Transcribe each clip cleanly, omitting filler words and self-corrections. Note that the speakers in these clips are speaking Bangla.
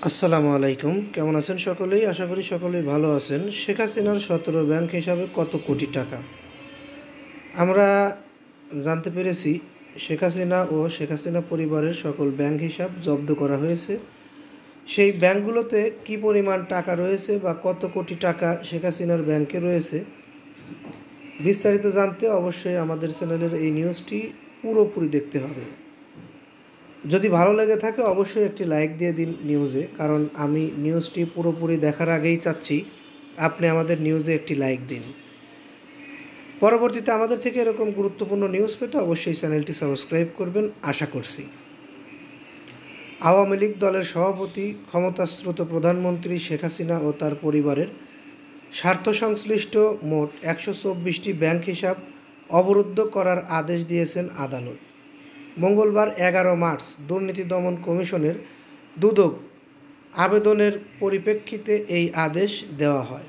আসসালামু আলাইকুম। কেমন আছেন সকলেই? আশা করি সকলেই ভালো আছেন। শেখ হাসিনার ১৭ ব্যাংক হিসাবে কত কোটি টাকা? আমরা জানতে পেরেছি শেখ হাসিনা ও শেখ হাসিনা পরিবারের সকল ব্যাংক হিসাব জব্দ করা হয়েছে। সেই ব্যাংকগুলোতে কী পরিমাণ টাকা রয়েছে বা কত কোটি টাকা শেখ হাসিনার ব্যাংকে রয়েছে, বিস্তারিত জানতে অবশ্যই আমাদের চ্যানেলের এই নিউজটি পুরোপুরি দেখতে হবে। যদি ভালো লেগে থাকে অবশ্যই একটি লাইক দিয়ে দিন নিউজে, কারণ আমি নিউজটি পুরোপুরি দেখার আগেই চাচ্ছি আপনি আমাদের নিউজে একটি লাইক দিন। পরবর্তীতে আমাদের থেকে এরকম গুরুত্বপূর্ণ নিউজ পেতে অবশ্যই চ্যানেলটি সাবস্ক্রাইব করবেন আশা করছি। আওয়ামী লীগ দলের সভাপতি, ক্ষমতাচ্যুত প্রধানমন্ত্রী শেখ হাসিনা ও তার পরিবারের স্বার্থসংশ্লিষ্ট মোট ১২৪টি ব্যাংক হিসাব অবরুদ্ধ করার আদেশ দিয়েছেন আদালত। মঙ্গলবার ১১ মার্চ দুর্নীতি দমন কমিশনের দুদক আবেদনের পরিপ্রেক্ষিতে এই আদেশ দেওয়া হয়।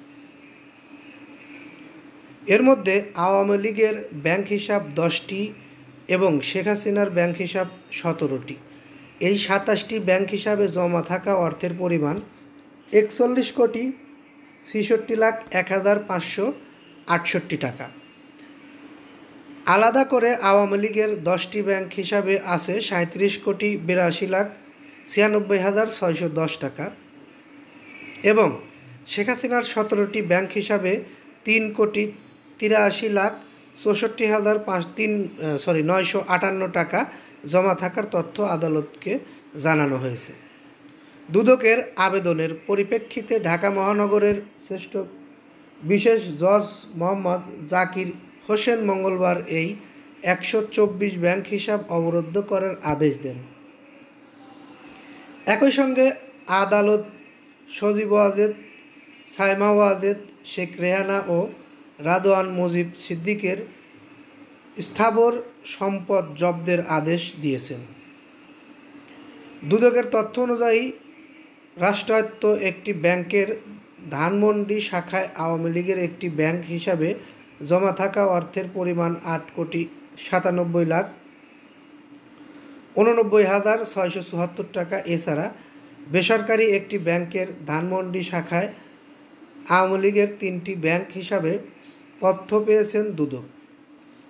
এর মধ্যে আওয়ামী লীগের ব্যাংক হিসাব ১০টি এবং শেখ হাসিনার ব্যাংক হিসাব ১৭টি। এই ২৭টি ব্যাংক হিসাবে জমা থাকা অর্থের পরিমাণ ৪১,৬৬,১১,৫৬৮ টাকা। আলাদা করে আওয়ামী লীগের ১০টি ব্যাংক হিসাবে আছে ৩৭,৮২,৯৬,৬১০ টাকা এবং শেখ হাসিনার ১৭টি ব্যাংক হিসাবে ৩,৮৩,৬৪,৯৫৮ টাকা জমা থাকার তথ্য আদালতকে জানানো হয়েছে। দুদকের আবেদনের পরিপ্রেক্ষিতে ঢাকা মহানগরের শ্রেষ্ঠ বিশেষ জজ মোহাম্মদ জাকির হোসেন মঙ্গলবার এই ১২৪ ব্যাংক হিসাব অবরুদ্ধ করার আদেশ দেন। একই সঙ্গে আদালত সজীব ওয়াজেদ, সাইমা ওয়াজেদ, শেখ রেহানা ও রাদওয়ান মুজিব সিদ্দিকের স্থাবর সম্পদ জব্দের আদেশ দিয়েছেন। দুদকের তথ্য অনুযায়ী রাষ্ট্রায়ত্ত একটি ব্যাংকের ধানমন্ডি শাখায় আওয়ামী লীগের একটি ব্যাংক হিসাবে জমা থাকা অর্থের পরিমাণ ৮,৯৭,৮৯,৬৭৪ টাকা। এছাড়া বেসরকারি একটি ব্যাংকের ধানমন্ডি শাখায় আওয়ামী লীগের ৩টি ব্যাংক হিসাবে তথ্য পেয়েছেন দুদক।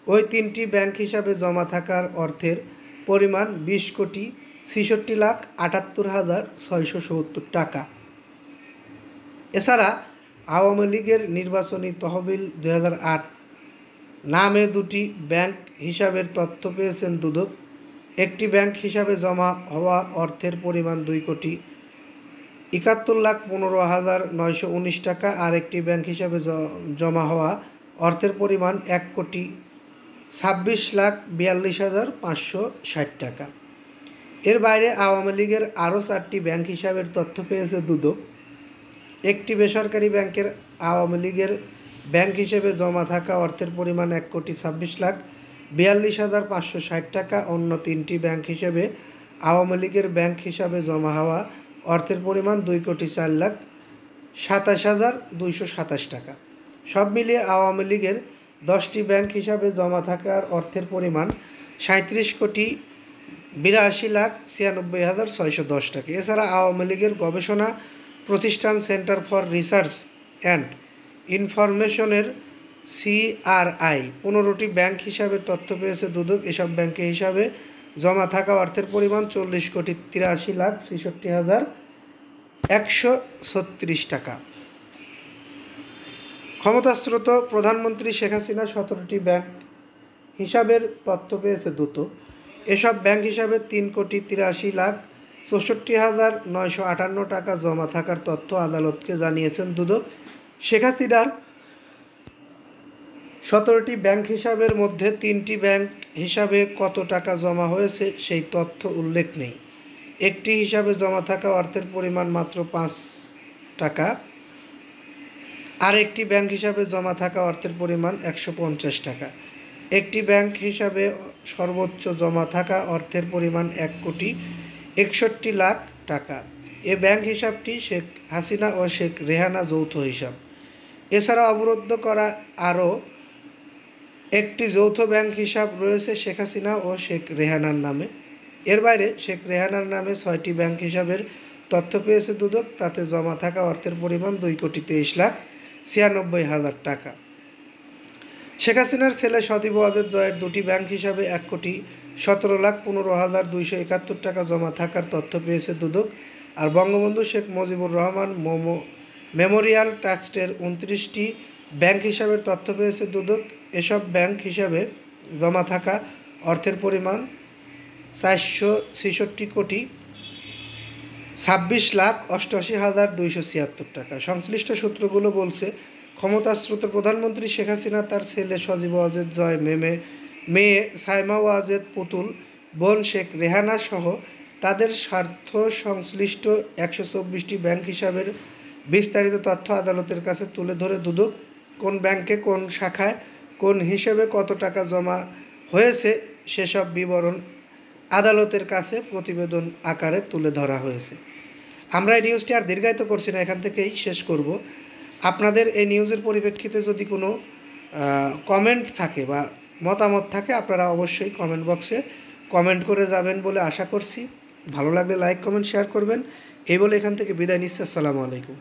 ওই ৩টি ব্যাংক হিসাবে জমা থাকার অর্থের পরিমাণ ২০,৬৭,৮৮,৬৭০ টাকা। এছাড়া আওয়ামী লীগের নির্বাচনী তহবিল ২০০৮ নামে ২টি ব্যাংক হিসাবের তথ্য পেয়েছেন দুদক। একটি ব্যাংক হিসাবে জমা হওয়া অর্থের পরিমাণ ২,৭১,১৫,৯১৯ টাকা আর একটি ব্যাংক হিসাবে জমা হওয়া অর্থের পরিমাণ ১,২৬,৪২,৫৬০ টাকা। এর বাইরে আওয়ামী লীগের আরও ৪টি ব্যাংক হিসাবের তথ্য পেয়েছে দুদক। একটি বেসরকারি ব্যাংকের আওয়ামী লীগের ব্যাংক হিসেবে জমা থাকা অর্থের পরিমাণ ১,২৬,৪২,৫৬০ টাকা। অন্য ৩টি ব্যাংক হিসেবে আওয়ামী লীগের ব্যাংক হিসাবে জমা হওয়া অর্থের পরিমাণ ২,৪,২৭,২২৭ টাকা। সব মিলিয়ে আওয়ামী লীগের ১০টি ব্যাংক হিসাবে জমা থাকার অর্থের পরিমাণ ৩৭,৮২,৯৬,৬১০ টাকা। এছাড়া আওয়ামী লীগের গবেষণা প্রতিষ্ঠান সেন্টার ফর রিসার্চ অ্যান্ড ইনফরমেশনের CRI ১৫টি ব্যাংক হিসাবে তথ্য পেয়েছে দুদক। এসব ব্যাংকে হিসাবে জমা থাকা অর্থের পরিমাণ ৪০,৮৩,৬৬,১৩৬ টাকা। ক্ষমতাচ্যুত প্রধানমন্ত্রী শেখ হাসিনা ১৭টি ব্যাংক হিসাবের তথ্য পেয়েছে দুদক। এসব ব্যাংক হিসাবে ৩,৮৩,৬৪,৯৫৮ টাকা জমা থাকার তথ্য আদালতকে জানিয়েছেন দুদক। শেখ হাসিনার ১৭টি ব্যাংক হিসাবের মধ্যে ৩টি ব্যাংক হিসাবে কত টাকা জমা হয়েছে সেই তথ্য উল্লেখ নেই। একটি হিসাবে জমা থাকা অর্থের পরিমাণ মাত্র ৫ টাকা আর একটি ব্যাংক হিসাবে জমা থাকা অর্থের পরিমাণ ১৫০ টাকা। একটি ব্যাংক হিসাবে সর্বোচ্চ জমা থাকা অর্থের পরিমাণ ১,৬১,০০,০০০ টাকা। এ ব্যাংক হিসাবটি শেখ হাসিনা ও শেখ রেহানা যৌথ হিসাব। এছাড়া অবরুদ্ধ করা আরও একটি যৌথ ব্যাংক হিসাব রয়েছে শেখ হাসিনা ও শেখ রেহানার নামে। এর বাইরে শেখ রেহানার নামে ৬টি ব্যাংক হিসাবের তথ্য পেয়েছে দুদক, তাতে জমা থাকা অর্থের পরিমাণ 2,96,96,000 টাকা। শেখ হাসিনার ছেলে সজীব ওয়াজেদ জয়ের দুটি ব্যাংক হিসাবে 1,17,15,271 টাকা জমা থাকার তথ্য পেয়েছে দুদক। আর বঙ্গবন্ধু শেখ মুজিবুর রহমান মেমোরিয়াল ট্রাস্টের 29টি ব্যাংক হিসাবের তথ্য পেয়েছে দুদক। এসব ব্যাংক হিসাবে জমা থাকা অর্থের পরিমাণ 426,26,88,276 টাকা। সংশ্লিষ্ট সূত্রগুলো বলছে, ক্ষমতাচ্যুত প্রধানমন্ত্রী শেখ হাসিনা তার ছেলে সজীব ওয়াজেদ জয়, মেয়ে সাইমা ওয়াজেদ পুতুল, বোন শেখ রেহানা সহ তাদের স্বার্থ সংশ্লিষ্ট 124টি ব্যাংক হিসাবের বিস্তারিত তথ্য আদালতের কাছে তুলে ধরে দুদক। কোন ব্যাংকে, কোন শাখায়, কোন হিসেবে কত টাকা জমা হয়েছে সেসব বিবরণ আদালতের কাছে প্রতিবেদন আকারে তুলে ধরা হয়েছে। আমরা এই নিউজটি আর দীর্ঘায়িত করছি না, এখান থেকেই শেষ করব। আপনাদের এই নিউজের পরিপ্রেক্ষিতে যদি কোনো কমেন্ট থাকে বা মতামত থাকে, আপনারা অবশ্যই কমেন্ট বক্সে কমেন্ট করে যাবেন বলে আশা করছি। ভালো লাগলে লাইক, কমেন্ট, শেয়ার করবেন। এই বলে এখান থেকে বিদায় নিচ্ছি। আসসালামু আলাইকুম।